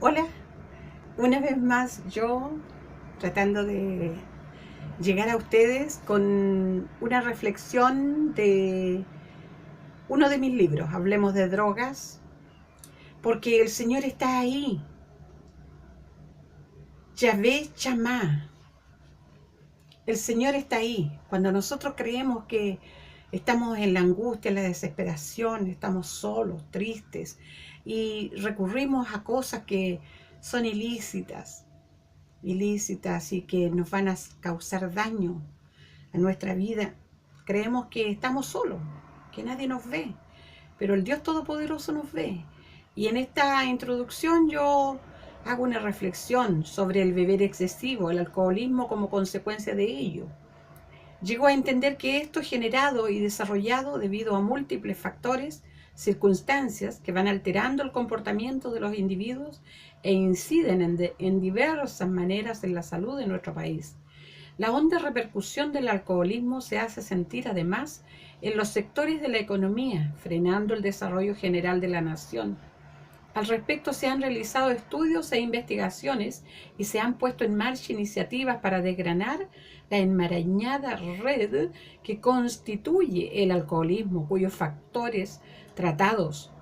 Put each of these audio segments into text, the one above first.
Hola, una vez más yo tratando de llegar a ustedes con una reflexión de uno de mis libros, Hablemos de drogas, porque el Señor está ahí, Yahvé Chamá, el Señor está ahí. Cuando nosotros creemos que estamos en la angustia, en la desesperación, estamos solos, tristes y recurrimos a cosas que son ilícitas y que nos van a causar daño a nuestra vida. Creemos que estamos solos, que nadie nos ve, pero el Dios Todopoderoso nos ve. Y en esta introducción yo hago una reflexión sobre el beber excesivo, el alcoholismo como consecuencia de ello. Llego a entender que esto es generado y desarrollado debido a múltiples factores, circunstancias que van alterando el comportamiento de los individuos e inciden en diversas maneras en la salud de nuestro país. La honda repercusión del alcoholismo se hace sentir además en los sectores de la economía, frenando el desarrollo general de la nación. Al respecto se han realizado estudios e investigaciones y se han puesto en marcha iniciativas para desgranar la enmarañada red que constituye el alcoholismo, cuyos factores tratados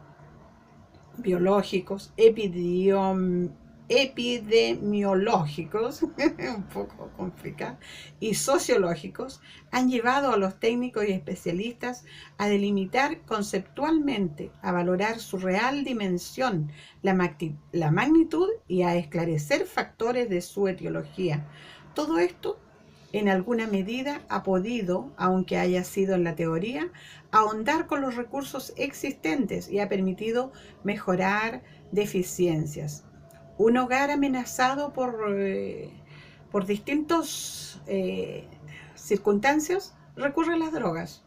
biológicos, epidemiológicos, un poco complicado, y sociológicos, han llevado a los técnicos y especialistas a delimitar conceptualmente, a valorar su real dimensión, la magnitud y a esclarecer factores de su etiología. Todo esto en alguna medida ha podido, aunque haya sido en la teoría, ahondar con los recursos existentes y ha permitido mejorar deficiencias. Un hogar amenazado por distintas circunstancias recurre a las drogas.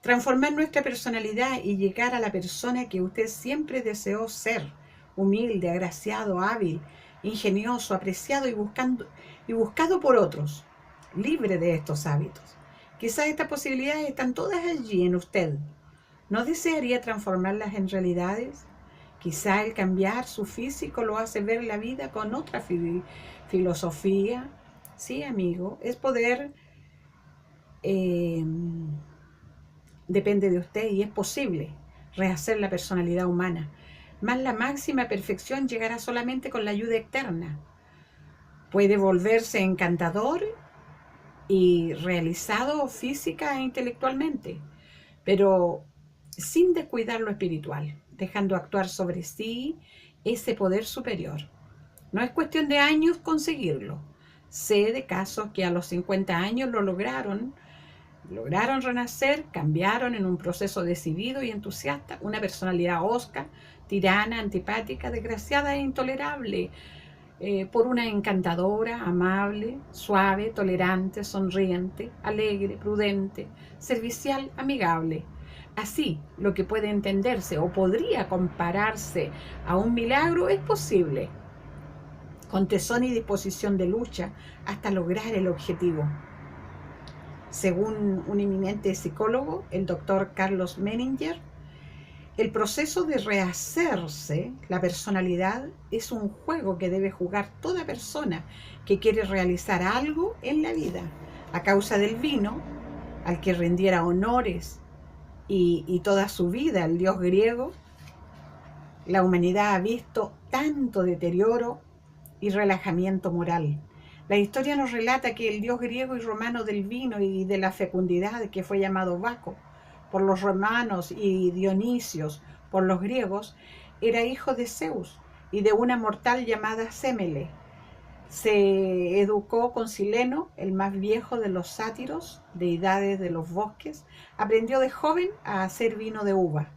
Transformar nuestra personalidad y llegar a la persona que usted siempre deseó ser, humilde, agraciado, hábil, ingenioso, apreciado y buscado por otros, libre de estos hábitos. Quizás estas posibilidades están todas allí en usted. ¿No desearía transformarlas en realidades? Quizá el cambiar su físico lo hace ver la vida con otra filosofía. Sí, amigo, es poder, eh, depende de usted y es posible rehacer la personalidad humana. Mas la máxima perfección llegará solamente con la ayuda externa. Puede volverse encantador y realizado física e intelectualmente, pero sin descuidar lo espiritual, dejando actuar sobre sí ese poder superior. No es cuestión de años conseguirlo. Sé de casos que a los 50 años lo lograron renacer, cambiaron en un proceso decidido y entusiasta, una personalidad hosca, tirana, antipática, desgraciada e intolerable, por una encantadora, amable, suave, tolerante, sonriente, alegre, prudente, servicial, amigable. Así, lo que puede entenderse o podría compararse a un milagro es posible, con tesón y disposición de lucha hasta lograr el objetivo. Según un eminente psicólogo, el doctor Carlos Menninger, el proceso de rehacerse la personalidad es un juego que debe jugar toda persona que quiere realizar algo en la vida. A causa del vino, al que rendiera honores y toda su vida al dios griego, la humanidad ha visto tanto deterioro y relajamiento moral. La historia nos relata que el dios griego y romano del vino y de la fecundidad, que fue llamado Baco por los romanos y Dionisios por los griegos, era hijo de Zeus y de una mortal llamada Semele. Se educó con Sileno, el más viejo de los sátiros, deidades de los bosques. Aprendió de joven a hacer vino de uva.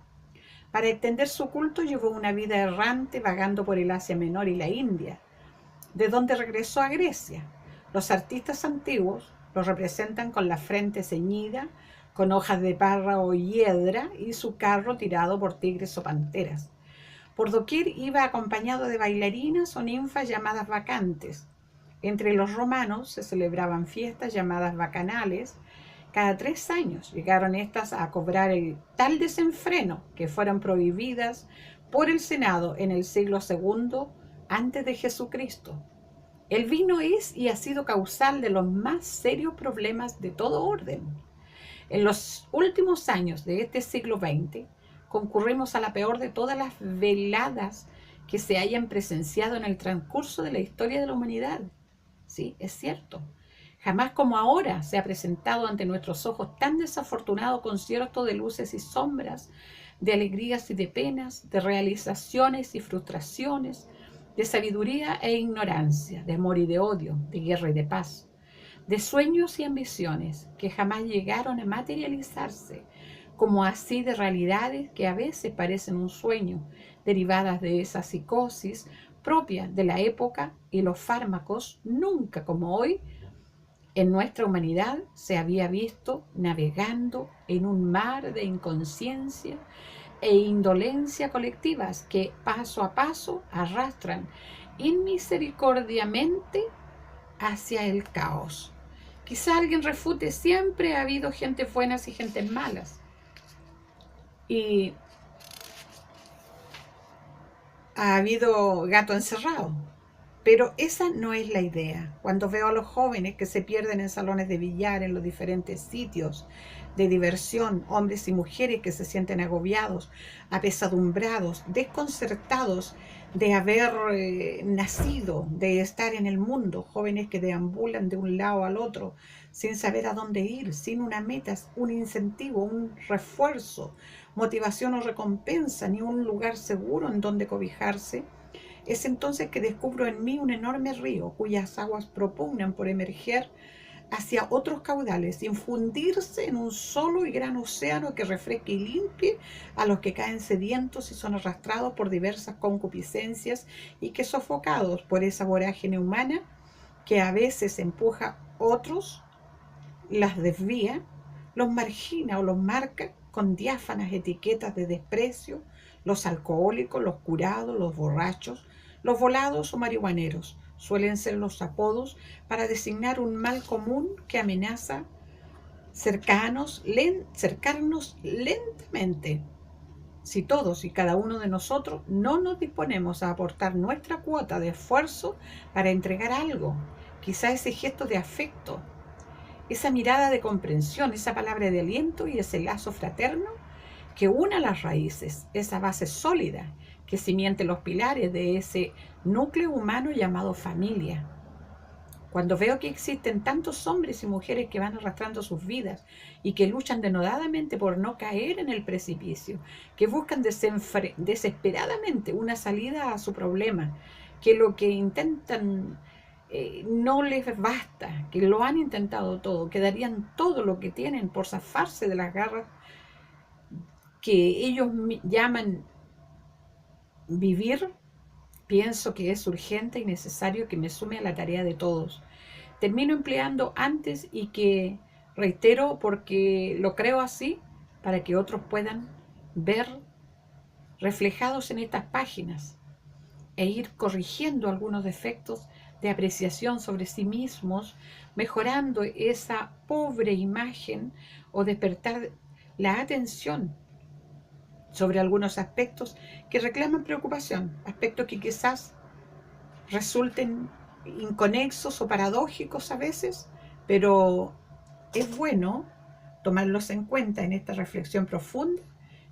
Para extender su culto llevó una vida errante vagando por el Asia Menor y la India, de donde regresó a Grecia. Los artistas antiguos lo representan con la frente ceñida, con hojas de parra o hiedra y su carro tirado por tigres o panteras. Por doquier iba acompañado de bailarinas o ninfas llamadas bacantes. Entre los romanos se celebraban fiestas llamadas bacanales. Cada 3 años llegaron estas a cobrar el tal desenfreno que fueron prohibidas por el Senado en el siglo II antes de Jesucristo. El vino es y ha sido causal de los más serios problemas de todo orden. En los últimos años de este siglo XX, concurrimos a la peor de todas las veladas que se hayan presenciado en el transcurso de la historia de la humanidad. Sí, es cierto. Jamás como ahora se ha presentado ante nuestros ojos tan desafortunado concierto de luces y sombras, de alegrías y de penas, de realizaciones y frustraciones, de sabiduría e ignorancia, de amor y de odio, de guerra y de paz, de sueños y ambiciones que jamás llegaron a materializarse, como así de realidades que a veces parecen un sueño, derivadas de esa psicosis propia de la época, y los fármacos nunca como hoy en nuestra humanidad se había visto navegando en un mar de inconsciencia e indolencia colectivas que paso a paso arrastran inmisericordiamente hacia el caos. Quizá alguien refute, siempre ha habido gente buenas y gente malas. Y ha habido gato encerrado. Pero esa no es la idea. Cuando veo a los jóvenes que se pierden en salones de billar, en los diferentes sitios de diversión, hombres y mujeres que se sienten agobiados, apesadumbrados, desconcertados de haber nacido, de estar en el mundo, jóvenes que deambulan de un lado al otro sin saber a dónde ir, sin una meta, un incentivo, un refuerzo, motivación o recompensa, ni un lugar seguro en donde cobijarse. Es entonces que descubro en mí un enorme río cuyas aguas propugnan por emerger hacia otros caudales y infundirse en un solo y gran océano que refresque y limpie a los que caen sedientos y son arrastrados por diversas concupiscencias y que, sofocados por esa vorágine humana que a veces empuja a otros, las desvía, los margina o los marca con diáfanas etiquetas de desprecio, los alcohólicos, los curados, los borrachos, los volados o marihuaneros. Suelen ser los apodos para designar un mal común que amenaza cercarnos lentamente. Si todos y cada uno de nosotros no nos disponemos a aportar nuestra cuota de esfuerzo para entregar algo, quizá ese gesto de afecto, esa mirada de comprensión, esa palabra de aliento y ese lazo fraterno que una las raíces, esa base sólida que cimiente los pilares de ese núcleo humano llamado familia. Cuando veo que existen tantos hombres y mujeres que van arrastrando sus vidas y que luchan denodadamente por no caer en el precipicio, que buscan desesperadamente una salida a su problema, que lo que intentan no les basta, que lo han intentado todo, que darían todo lo que tienen por zafarse de las garras que ellos llaman vivir, pienso que es urgente y necesario que me sume a la tarea de todos. Termino empleando antes y que reitero porque lo creo así, para que otros puedan ver reflejados en estas páginas e ir corrigiendo algunos defectos de apreciación sobre sí mismos, mejorando esa pobre imagen o despertar la atención sobre algunos aspectos que reclaman preocupación, aspectos que quizás resulten inconexos o paradójicos a veces, pero es bueno tomarlos en cuenta en esta reflexión profunda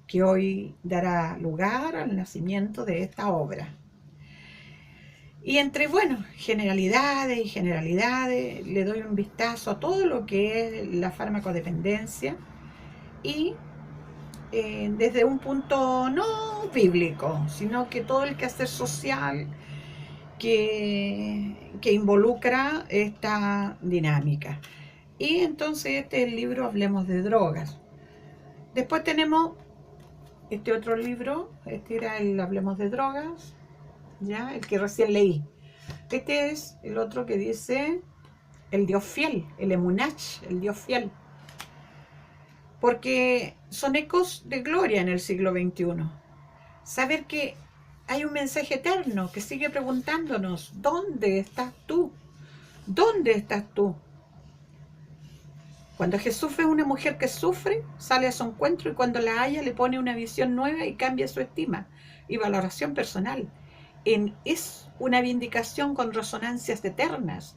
que hoy dará lugar al nacimiento de esta obra. Y entre, generalidades y generalidades, le doy un vistazo a todo lo que es la farmacodependencia y desde un punto no bíblico, sino que todo el quehacer social que involucra esta dinámica. Y entonces este es el libro Hablemos de Drogas. Después tenemos este otro libro, este era el Hablemos de Drogas, ya el que recién leí. Este es el otro que dice el Dios fiel, el Emunach, el Dios fiel. Porque son ecos de gloria en el siglo XXI. Saber que hay un mensaje eterno que sigue preguntándonos, ¿dónde estás tú? ¿Dónde estás tú? Cuando Jesús ve a una mujer que sufre, sale a su encuentro y cuando la halla le pone una visión nueva y cambia su estima y valoración personal. es una vindicación con resonancias eternas.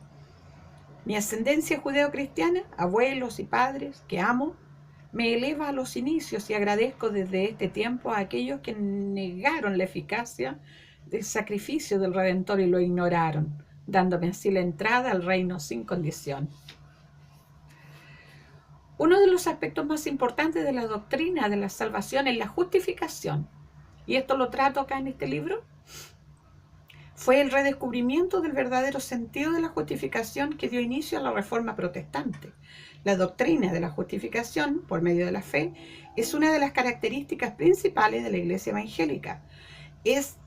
Mi ascendencia judeo-cristiana, abuelos y padres que amo, me eleva a los inicios y agradezco desde este tiempo a aquellos que negaron la eficacia del sacrificio del Redentor y lo ignoraron, dándome así la entrada al reino sin condición. Uno de los aspectos más importantes de la doctrina de la salvación es la justificación, y esto lo trato acá en este libro. Fue el redescubrimiento del verdadero sentido de la justificación que dio inicio a la Reforma Protestante. La doctrina de la justificación por medio de la fe es una de las características principales de la Iglesia evangélica. Es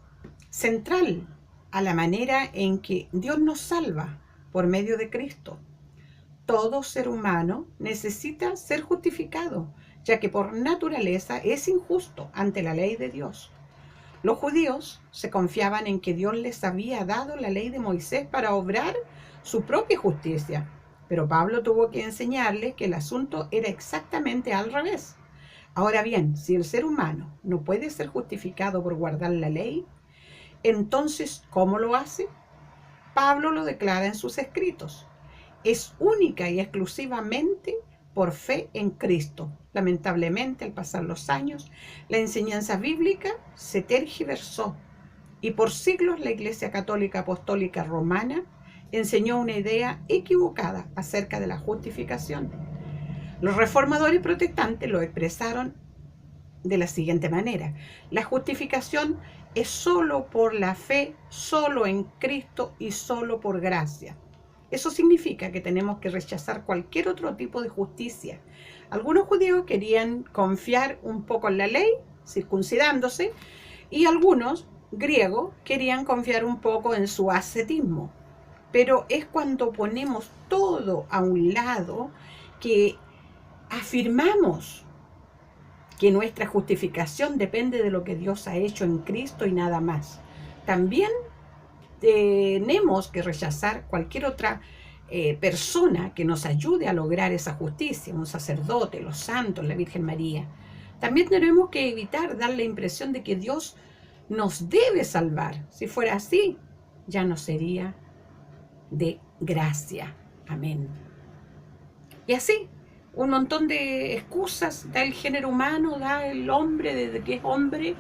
central a la manera en que Dios nos salva por medio de Cristo. Todo ser humano necesita ser justificado, ya que por naturaleza es injusto ante la ley de Dios. Los judíos se confiaban en que Dios les había dado la ley de Moisés para obrar su propia justicia, pero Pablo tuvo que enseñarles que el asunto era exactamente al revés. Ahora bien, si el ser humano no puede ser justificado por guardar la ley, entonces, ¿cómo lo hace? Pablo lo declara en sus escritos. Es única y exclusivamente por fe en Cristo. Lamentablemente, al pasar los años, la enseñanza bíblica se tergiversó y por siglos la Iglesia Católica Apostólica Romana enseñó una idea equivocada acerca de la justificación. Los reformadores protestantes lo expresaron de la siguiente manera: la justificación es solo por la fe, solo en Cristo y solo por gracia. Eso significa que tenemos que rechazar cualquier otro tipo de justicia. Algunos judíos querían confiar un poco en la ley, circuncidándose, y algunos griegos querían confiar un poco en su ascetismo. Pero es cuando ponemos todo a un lado que afirmamos que nuestra justificación depende de lo que Dios ha hecho en Cristo y nada más. También tenemos que rechazar cualquier otra persona que nos ayude a lograr esa justicia, un sacerdote, los santos, la Virgen María. También tenemos que evitar dar la impresión de que Dios nos debe salvar. Si fuera así, ya no sería de gracia. Amén. Y así, un montón de excusas da el género humano, da el hombre desde que es hombre,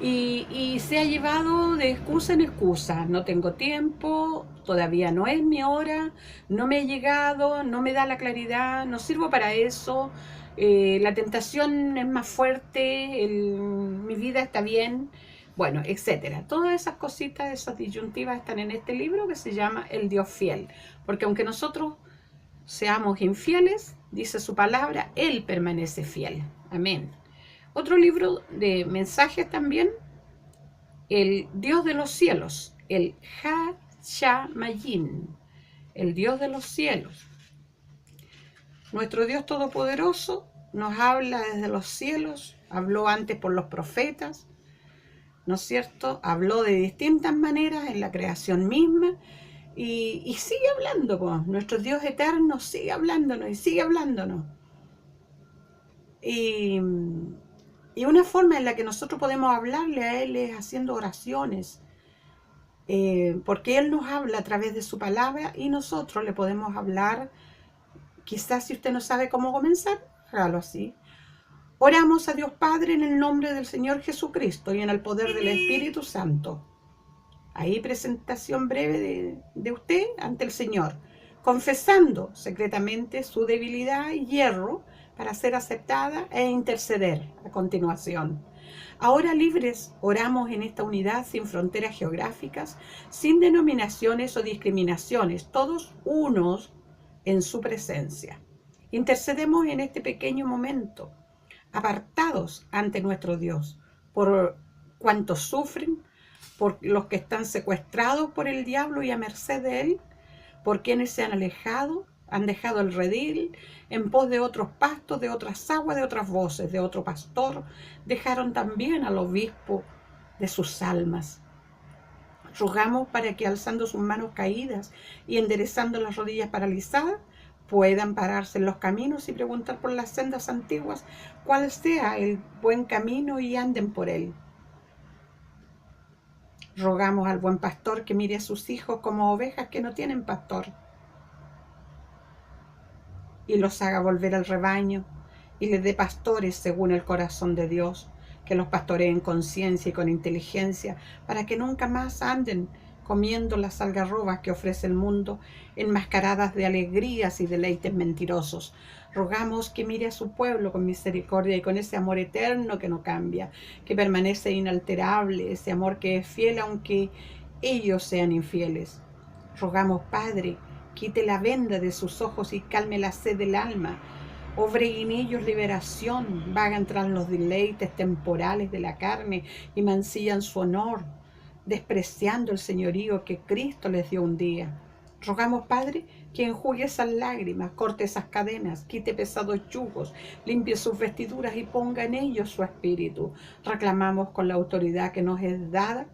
y se ha llevado de excusa en excusa. No tengo tiempo, todavía no es mi hora, no me he llegado, no me da la claridad, no sirvo para eso, la tentación es más fuerte, mi vida está bien, bueno, etcétera. Todas esas cositas, esas disyuntivas están en este libro que se llama El Dios Fiel, porque aunque nosotros seamos infieles, dice su palabra, Él permanece fiel. Amén. Otro libro de mensajes también, El Dios de los cielos, el Ha-Shamayin, el Dios de los cielos. Nuestro Dios Todopoderoso nos habla desde los cielos, habló antes por los profetas, ¿no es cierto? Habló de distintas maneras en la creación misma y sigue hablando, pues. Nuestro Dios eterno sigue hablándonos y sigue hablándonos. Y una forma en la que nosotros podemos hablarle a Él es haciendo oraciones, porque Él nos habla a través de su palabra y nosotros le podemos hablar. Quizás si usted no sabe cómo comenzar, hágalo así. Oramos a Dios Padre en el nombre del Señor Jesucristo y en el poder del Espíritu Santo. Ahí presentación breve de usted ante el Señor, confesando secretamente su debilidad y hierro para ser aceptada e interceder a continuación. Ahora libres, oramos en esta unidad sin fronteras geográficas, sin denominaciones o discriminaciones, todos unos en su presencia. Intercedemos en este pequeño momento, apartados ante nuestro Dios, por cuantos sufren, por los que están secuestrados por el diablo y a merced de él, por quienes se han alejado, han dejado el redil en pos de otros pastos, de otras aguas, de otras voces, de otro pastor, dejaron también al obispo de sus almas. Rogamos para que alzando sus manos caídas y enderezando las rodillas paralizadas, puedan pararse en los caminos y preguntar por las sendas antiguas cuál sea el buen camino y anden por él. Rogamos al buen pastor que mire a sus hijos como ovejas que no tienen pastor y los haga volver al rebaño y les dé pastores según el corazón de Dios, que los pastoreen con ciencia y con inteligencia, para que nunca más anden comiendo las algarrobas que ofrece el mundo, enmascaradas de alegrías y deleites mentirosos. Rogamos que mire a su pueblo con misericordia y con ese amor eterno que no cambia, que permanece inalterable, ese amor que es fiel aunque ellos sean infieles. Rogamos, Padre, quite la venda de sus ojos y calme la sed del alma. Obre en ellos liberación, vagan tras los deleites temporales de la carne y mancillan su honor, despreciando el señorío que Cristo les dio un día. Rogamos, Padre, que enjugue esas lágrimas, corte esas cadenas, quite pesados yugos, limpie sus vestiduras y ponga en ellos su espíritu. Reclamamos con la autoridad que nos es dada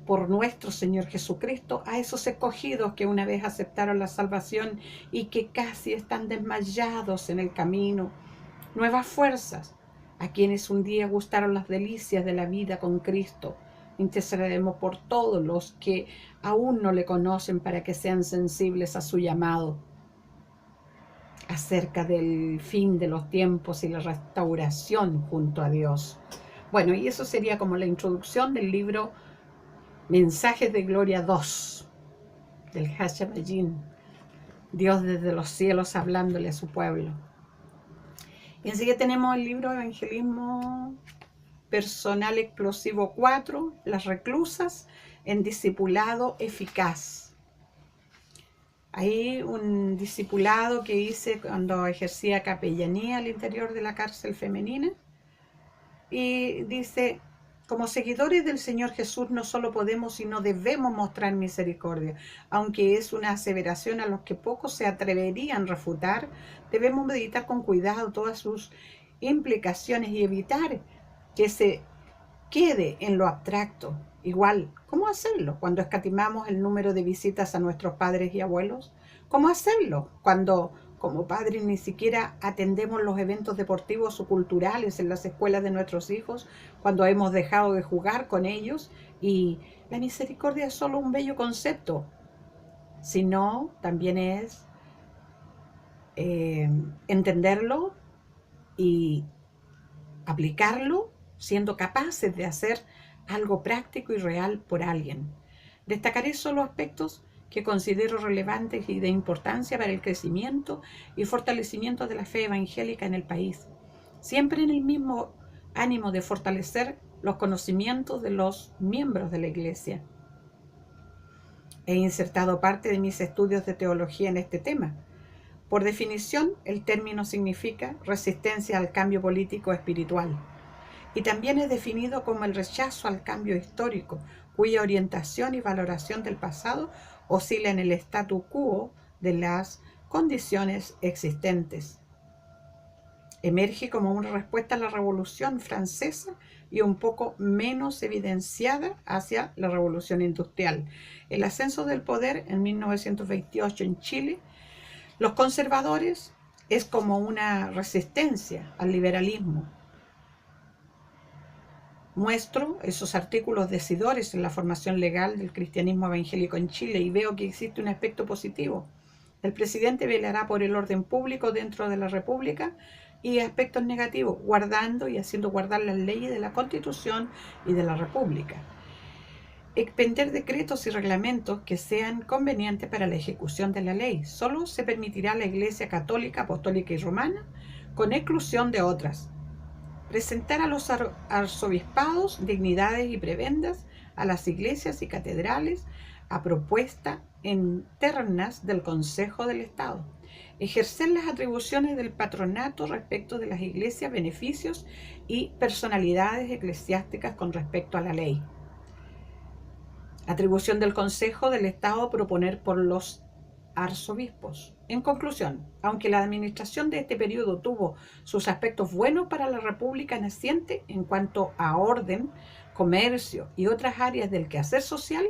por nuestro Señor Jesucristo a esos escogidos que una vez aceptaron la salvación y que casi están desmayados en el camino. Nuevas fuerzas a quienes un día gustaron las delicias de la vida con Cristo. Intercederemos por todos los que aún no le conocen para que sean sensibles a su llamado acerca del fin de los tiempos y la restauración junto a Dios. Bueno, y eso sería como la introducción del libro Mensajes de Gloria 2 del Hashamayim, Dios desde los cielos hablándole a su pueblo. Y enseguida tenemos el libro Evangelismo Personal Explosivo 4, Las reclusas en discipulado eficaz. Ahí un discipulado que hice cuando ejercía capellanía al interior de la cárcel femenina. Y dice: como seguidores del Señor Jesús no solo podemos, sino debemos mostrar misericordia. Aunque es una aseveración a los que pocos se atreverían a refutar, debemos meditar con cuidado todas sus implicaciones y evitar que se quede en lo abstracto. Igual, ¿cómo hacerlo cuando escatimamos el número de visitas a nuestros padres y abuelos? ¿Cómo hacerlo cuando como padres ni siquiera atendemos los eventos deportivos o culturales en las escuelas de nuestros hijos, cuando hemos dejado de jugar con ellos? Y la misericordia es solo un bello concepto, sino también es entenderlo y aplicarlo, siendo capaces de hacer algo práctico y real por alguien. Destacaré solo aspectos que considero relevantes y de importancia para el crecimiento y fortalecimiento de la fe evangélica en el país, siempre en el mismo ánimo de fortalecer los conocimientos de los miembros de la Iglesia. He insertado parte de mis estudios de teología en este tema. Por definición, el término significa resistencia al cambio político espiritual, y también es definido como el rechazo al cambio histórico, cuya orientación y valoración del pasado oscila en el statu quo de las condiciones existentes. Emerge como una respuesta a la Revolución Francesa y un poco menos evidenciada hacia la Revolución Industrial. El ascenso del poder en 1928 en Chile, los conservadores, es como una resistencia al liberalismo. Muestro esos artículos decidores en la formación legal del cristianismo evangélico en Chile y veo que existe un aspecto positivo. El presidente velará por el orden público dentro de la República, y aspectos negativos, guardando y haciendo guardar las leyes de la Constitución y de la República. Expender decretos y reglamentos que sean convenientes para la ejecución de la ley. Solo se permitirá a la Iglesia Católica, Apostólica y Romana, con exclusión de otras. Presentar a los arzobispados dignidades y prebendas a las iglesias y catedrales a propuesta internas del Consejo del Estado. Ejercer las atribuciones del patronato respecto de las iglesias, beneficios y personalidades eclesiásticas con respecto a la ley. Atribución del Consejo del Estado proponer por los arzobispos. En conclusión, aunque la administración de este periodo tuvo sus aspectos buenos para la República naciente en cuanto a orden, comercio y otras áreas del quehacer social,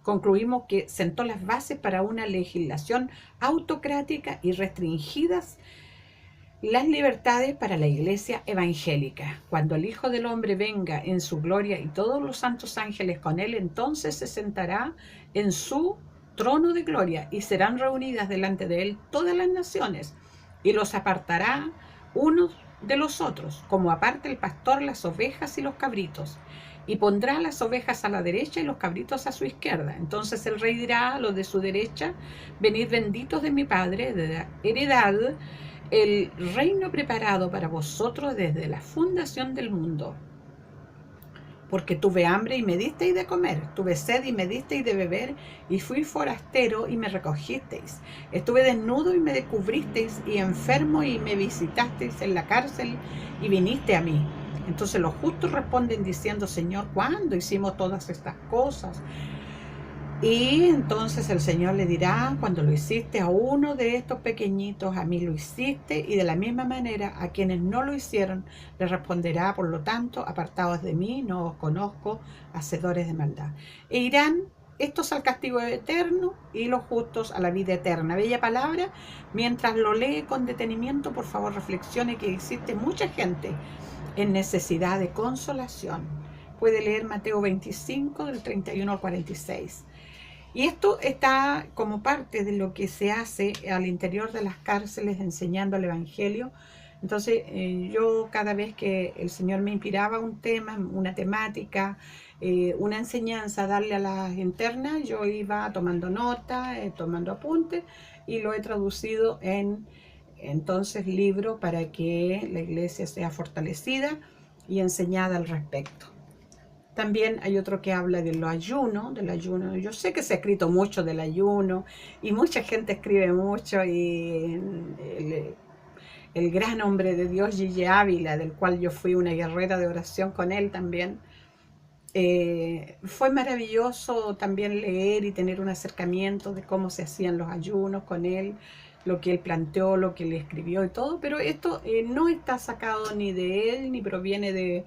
concluimos que sentó las bases para una legislación autocrática y restringidas Las libertades para la iglesia evangélica. Cuando el Hijo del Hombre venga en su gloria y todos los santos ángeles con él, entonces se sentará en su trono de gloria y serán reunidas delante de él todas las naciones y los apartará unos de los otros, como aparta el pastor las ovejas y los cabritos. Y pondrá las ovejas a la derecha y los cabritos a su izquierda. Entonces el rey dirá a los de su derecha: venid benditos de mi Padre, heredad el reino preparado para vosotros desde la fundación del mundo. Porque tuve hambre y me disteis de comer, tuve sed y me disteis de beber, y fui forastero y me recogisteis. Estuve desnudo y me descubristeis, y enfermo y me visitasteis en la cárcel y viniste a mí. Entonces los justos responden diciendo: Señor, ¿cuándo hicimos todas estas cosas? Y entonces el Señor le dirá: cuando lo hiciste a uno de estos pequeñitos, a mí lo hiciste. Y de la misma manera a quienes no lo hicieron, les responderá: por lo tanto, apartados de mí, no os conozco, hacedores de maldad. E irán estos al castigo eterno y los justos a la vida eterna. Bella palabra. Mientras lo lee con detenimiento, por favor reflexione que existe mucha gente en necesidad de consolación. Puede leer Mateo 25, del 31 al 46. Y esto está como parte de lo que se hace al interior de las cárceles enseñando el Evangelio. Entonces yo cada vez que el Señor me inspiraba un tema, una temática, una enseñanza a darle a las internas, yo iba tomando nota, tomando apuntes, y lo he traducido en entonces libro para que la iglesia sea fortalecida y enseñada al respecto. También hay otro que habla del ayuno. Yo sé que se ha escrito mucho del ayuno y mucha gente escribe mucho, y el gran hombre de Dios, Gigi Ávila, del cual yo fui una guerrera de oración con él también, fue maravilloso también leer y tener un acercamiento de cómo se hacían los ayunos con él, lo que él planteó, lo que él escribió y todo, pero esto no está sacado ni de él, ni proviene de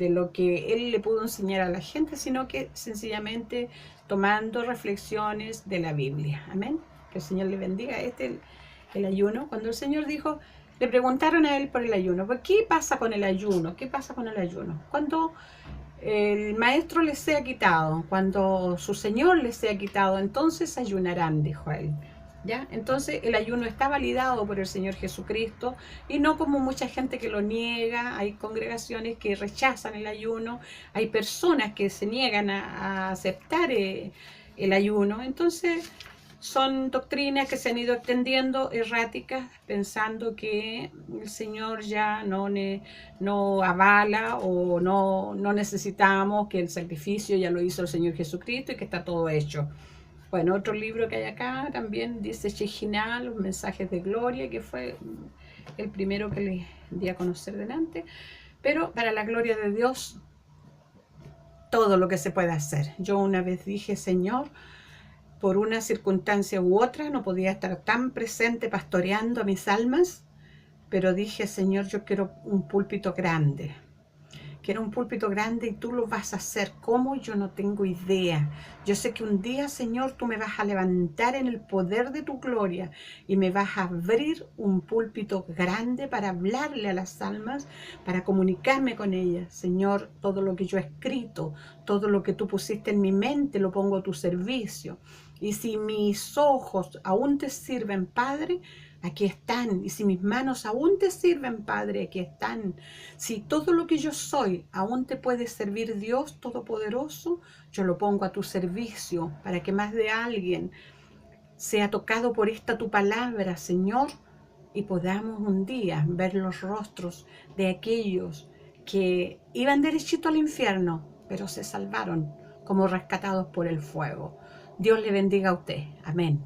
lo que él le pudo enseñar a la gente, sino que sencillamente tomando reflexiones de la Biblia. Amén. Que el Señor le bendiga. El ayuno. Cuando el Señor dijo, le preguntaron a él por el ayuno: ¿qué pasa con el ayuno? ¿Qué pasa con el ayuno? Cuando el maestro les sea quitado, cuando su Señor les sea quitado, entonces ayunarán, dijo él. ¿Ya? Entonces el ayuno está validado por el Señor Jesucristo, y no como mucha gente que lo niega. Hay congregaciones que rechazan el ayuno, hay personas que se niegan a aceptar el ayuno. Entonces son doctrinas que se han ido extendiendo erráticas, pensando que el Señor ya no avala, o no necesitamos, que el sacrificio ya lo hizo el Señor Jesucristo y que está todo hecho. Bueno, otro libro que hay acá también dice Shejinah, los mensajes de gloria, que fue el primero que les di a conocer delante. Pero para la gloria de Dios, todo lo que se puede hacer. Yo una vez dije: Señor, por una circunstancia u otra no podía estar tan presente pastoreando a mis almas, pero dije: Señor, yo quiero un púlpito grande. Quiero un púlpito grande y tú lo vas a hacer. ¿Cómo? Yo no tengo idea. Yo sé que un día, Señor, tú me vas a levantar en el poder de tu gloria y me vas a abrir un púlpito grande para hablarle a las almas, para comunicarme con ellas. Señor, todo lo que yo he escrito, todo lo que tú pusiste en mi mente, lo pongo a tu servicio. Y si mis ojos aún te sirven, Padre, aquí están. Y si mis manos aún te sirven, Padre, aquí están. Si todo lo que yo soy aún te puede servir, Dios Todopoderoso, yo lo pongo a tu servicio para que más de alguien sea tocado por esta tu palabra, Señor, y podamos un día ver los rostros de aquellos que iban derechito al infierno, pero se salvaron como rescatados por el fuego. Dios le bendiga a usted. Amén.